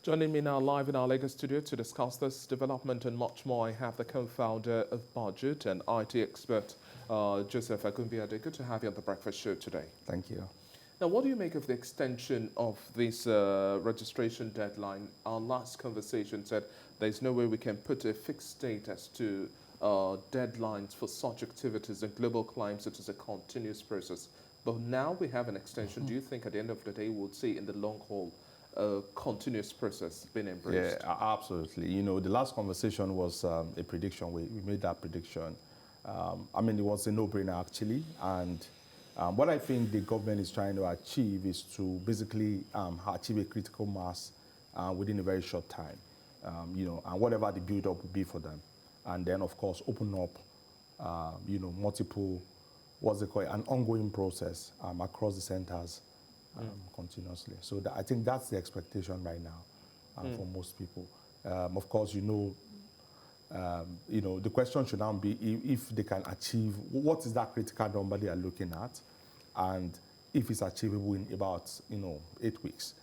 Joining me now live in our Lagos studio to discuss this development and much more, I have the co-founder of Budget and IT expert, Joseph Agunbiade. Good to have you on the breakfast show today. Thank you. Now, what do you make of the extension of this registration deadline? Our last conversation said there's no way we can put a fixed date as to deadlines for such activities and global climes. It is a continuous process. But now we have an extension. Do you think at the end of the day we'll see in the long haul a continuous process being embraced? Yeah, absolutely. You know, the last conversation was a prediction. We made that prediction. I mean, it was a no-brainer actually. And what I think the government is trying to achieve is to basically achieve a critical mass within a very short time. You know, and whatever the build-up will be for them. And then, of course, open up, you know, multiple, what's it called, an ongoing process across the centers. Continuously. So I think that's the expectation right now for most people. Of course, you know, the question should now be if they can achieve, what is that critical number they are looking at, and if it's achievable in about, 8 weeks.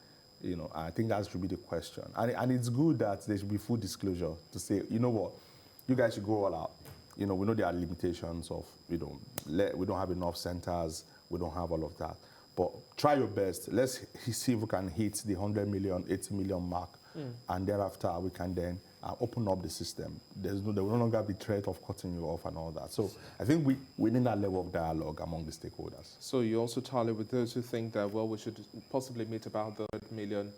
I think that should be the question. And it's good that there should be full disclosure to say, you know what, you guys should go all out. We know there are limitations of, we don't have enough centers, we don't have all of that. But try your best. Let's see if we can hit the 100 million, 80 million mark. And thereafter, we can then open up the system. There will no longer be threat of cutting you off and all that. So I think we need that level of dialogue among the stakeholders. So you also tally with those who think that, well, we should possibly meet about the 100 million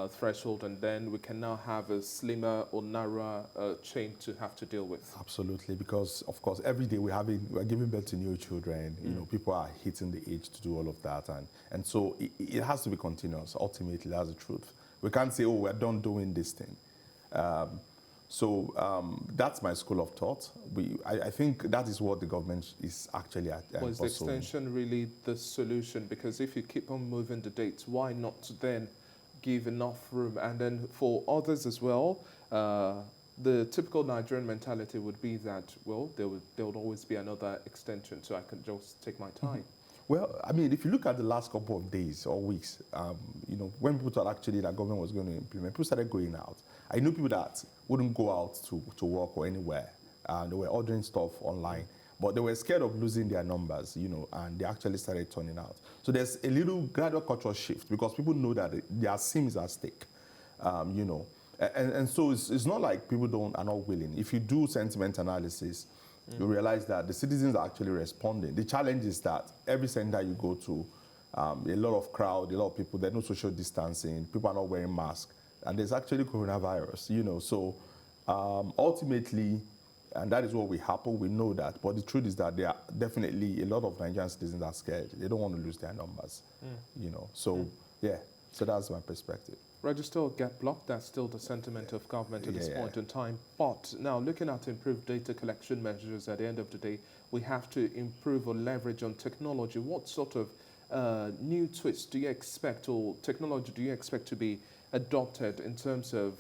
threshold, and then we can now have a slimmer or narrower chain to have to deal with. Absolutely, because of course every day we're giving birth to new children. People are hitting the age to do all of that, and so it has to be continuous. Ultimately, that's the truth. We can't say, oh, we're done doing this thing. So that's my school of thought. I think that is what the government is actually at. Was the extension really the solution? Because if you keep on moving the dates, why not then give enough room? And then for others as well, the typical Nigerian mentality would be that, well, there would always be another extension, so I can just take my time. Well, I mean, if you look at the last couple of days or weeks, when people thought actually that government was going to implement, people started going out. I knew people that wouldn't go out to work or anywhere. They were ordering stuff online, but they were scared of losing their numbers, and they actually started turning out. So there's a little gradual cultural shift because people know that their SIM is at stake, And so it's not like people are not willing. If you do sentiment analysis, you realize that the citizens are actually responding. The challenge is that every center you go to, a lot of crowd, a lot of people, there's no social distancing, people are not wearing masks, and there's actually coronavirus, So ultimately, and that is what will happen, we know that, but the truth is that there are definitely a lot of Nigerian citizens are scared. They don't want to lose their numbers, So, yeah, so that's my perspective. Register or get blocked, that's still the sentiment of government at this point in time. But now looking at improved data collection measures at the end of the day, we have to improve or leverage on technology. What sort of new twists do you expect, or technology do you expect to be adopted in terms of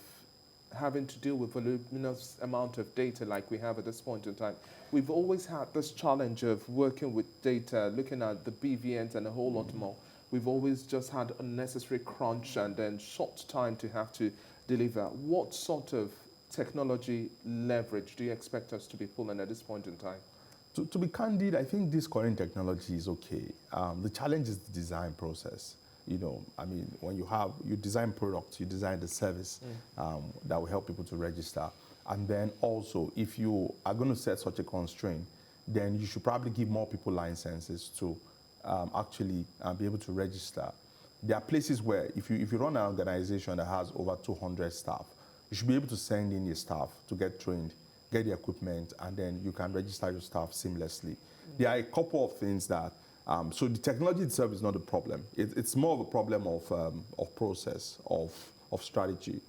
having to deal with voluminous amount of data like we have at this point in time? We've always had this challenge of working with data, looking at the BVNs and a whole lot more. We've always just had unnecessary crunch and then short time to have to deliver. What sort of technology leverage do you expect us to be pulling at this point in time? To be candid, I think this current technology is okay. The challenge is the design process. I mean, when you design products, you design the service that will help people to register. And then also, if you are going to set such a constraint, then you should probably give more people licenses to actually be able to register. There are places where if you run an organization that has over 200 staff, you should be able to send in your staff to get trained, get the equipment, and then you can register your staff seamlessly. There are a couple of things that, so the technology itself is not a problem. It's more of a problem of process, of strategy.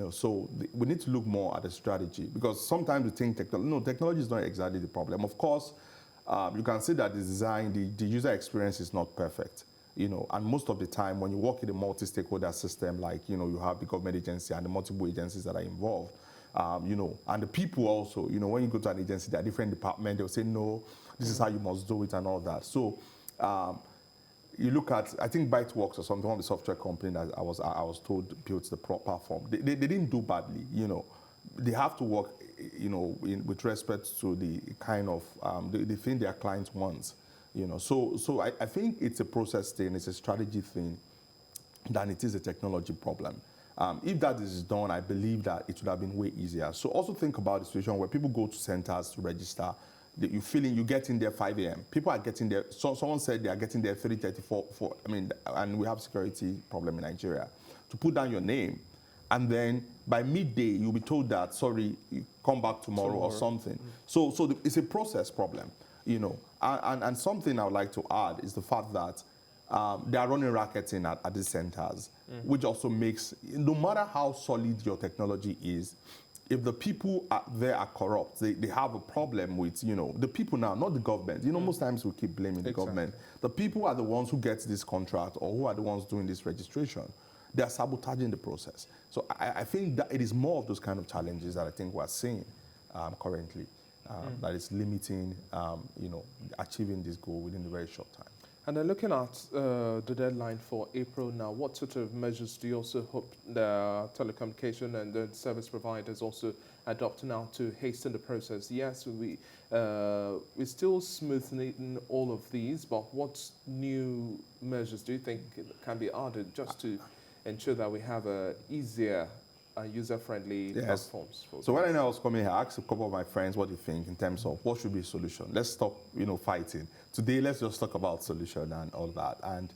So we need to look more at the strategy, because sometimes we think technology is not exactly the problem. Of course, you can see that the design, the user experience is not perfect, and most of the time when you work in a multi-stakeholder system, like, you have the government agency and the multiple agencies that are involved, and the people also, when you go to an agency, there are different departments, they'll say, no, this is how you must do it and all that. So you look at, I think ByteWorks or something, one of the software company that I was told built the platform. They didn't do badly, you know. They have to work, you know, with respect to the kind of the thing their clients want, you know. So I think it's a process thing, it's a strategy thing, than it is a technology problem. If that is done, I believe that it would have been way easier. So also think about the situation where people go to centers to register. You get in there 5 a.m. People are getting there. So someone said they are getting there 3:34. And we have security problem in Nigeria. To put down your name, and then by midday you'll be told that sorry, you come back tomorrow. Or something. So it's a process problem, you know. And something I would like to add is the fact that they are running racketing at these centers, which also makes, no matter how solid your technology is, if the people there are corrupt, they have a problem with, you know, the people now, not the government. You know, most times we keep blaming the government. The people are the ones who get this contract or who are the ones doing this registration. They are sabotaging the process. So I think that it is more of those kind of challenges that I think we're seeing currently that is limiting, you know, achieving this goal within a very short time. And then looking at the deadline for April now, what sort of measures do you also hope the telecommunication and the service providers also adopt now to hasten the process? Yes, we're still smoothing all of these, but what new measures do you think can be added just to ensure that we have a easier user-friendly platforms? So when I was coming here, I asked a couple of my friends what they think in terms of what should be a solution. Let's stop, you know, fighting. Today, let's just talk about solution and all that. And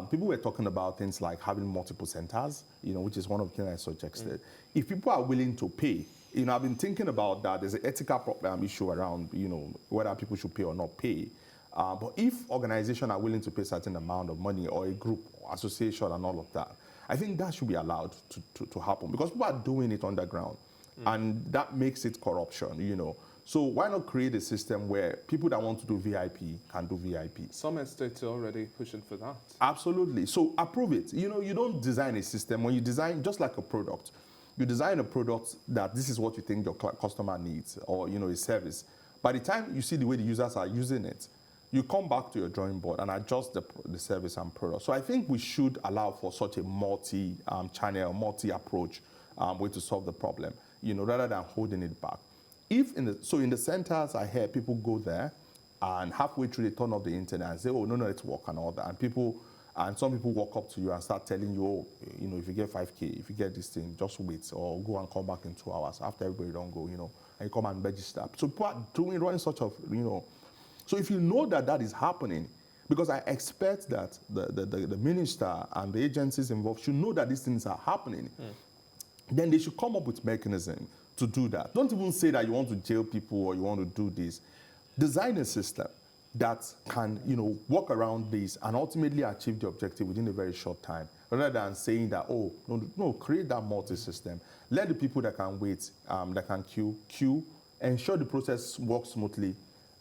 people were talking about things like having multiple centers, you know, which is one of the things I suggested. If people are willing to pay, you know, I've been thinking about that. There's an ethical problem issue around, you know, whether people should pay or not pay. But if organizations are willing to pay a certain amount of money, or a group, or association and all of that, I think that should be allowed to happen, because people are doing it underground, and that makes it corruption, you know. So why not create a system where people that want to do VIP can do VIP? Some estates are already pushing for that. Absolutely. So approve it. You know, you don't design a system. When you design, just like a product, you design a product that this is what you think your customer needs, or, you know, a service. By the time you see the way the users are using it, you come back to your drawing board and adjust the service and product. So I think we should allow for such a multi-channel, multi-approach way to solve the problem, you know, rather than holding it back. In the centers, I hear people go there and halfway through they turn off the internet and say, oh, no, it's work and all that. And some people walk up to you and start telling you, oh, you know, if you get 5K, if you get this thing, just wait, or go and come back in 2 hours after everybody don't go, you know, and you come and register. So people are running such of, you know. So if you know that that is happening, because I expect that the minister and the agencies involved should know that these things are happening, then they should come up with mechanism to do that. Don't even say that you want to jail people or you want to do this. Design a system that can, you know, work around this and ultimately achieve the objective within a very short time, rather than saying that, oh, no, create that multi-system. Let the people that can wait, that can queue, ensure the process works smoothly.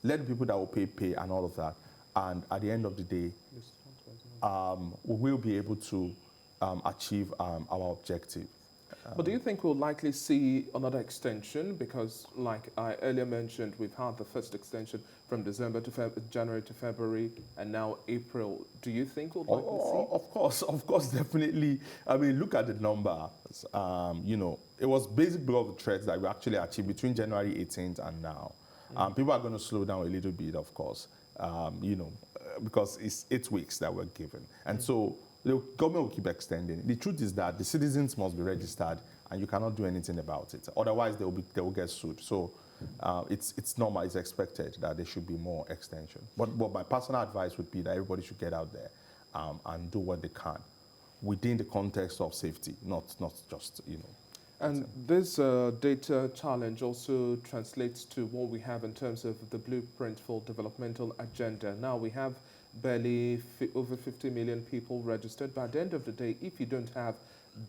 Let the people that will pay, and all of that. And at the end of the day, we will be able to achieve our objective. But do you think we'll likely see another extension? Because, like I earlier mentioned, we've had the first extension from December to January to February, and now April. Do you think we'll likely see? Of course, definitely. I mean, look at the numbers. You know, it was basically because of the threats that we actually achieved between January 18th and now. People are going to slow down a little bit, of course, you know, because it's 8 weeks that we're given. And so the government will keep extending. The truth is that the citizens must be registered, and you cannot do anything about it. Otherwise, they will get sued. So it's normal, it's expected that there should be more extension. But my personal advice would be that everybody should get out there and do what they can within the context of safety, not just, you know. And this data challenge also translates to what we have in terms of the blueprint for developmental agenda. Now we have barely over 50 million people registered. But at the end of the day, if you don't have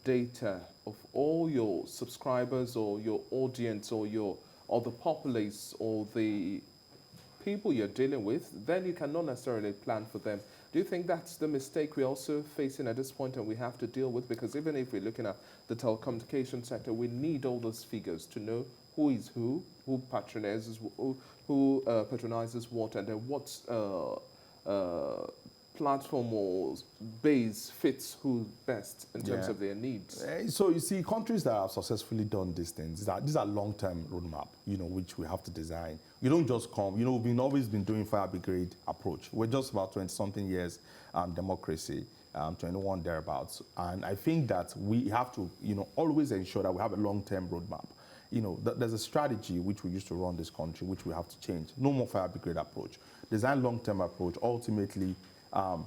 data of all your subscribers or your audience or the populace or the people you're dealing with, then you cannot necessarily plan for them. Do you think that's the mistake we're also facing at this point and we have to deal with? Because even if we're looking at the telecommunication sector, we need all those figures to know who is who patronizes what, and then what's platform or base fits who best in terms Yeah. of their needs? So you see, countries that have successfully done these things, these are long-term roadmap, which we have to design. You don't just come, we've always been doing fire brigade approach. We're just about 20-something years democracy, 21 thereabouts. And I think that we have to, always ensure that we have a long-term roadmap. There's a strategy which we used to run this country, which we have to change. No more fire brigade approach. Design long-term approach. Ultimately,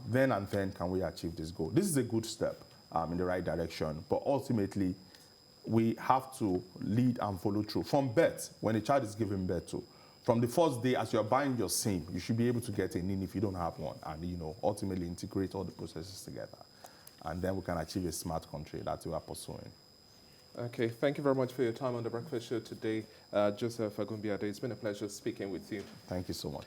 then and then can we achieve this goal. This is a good step in the right direction, but ultimately, we have to lead and follow through. From birth, when a child is given birth to, from the first day as you're buying your SIM, you should be able to get a NIN if you don't have one, and ultimately integrate all the processes together. And then we can achieve a smart country that we are pursuing. Okay, thank you very much for your time on the Breakfast Show today. Joseph Agunbiade, it's been a pleasure speaking with you. Thank you so much.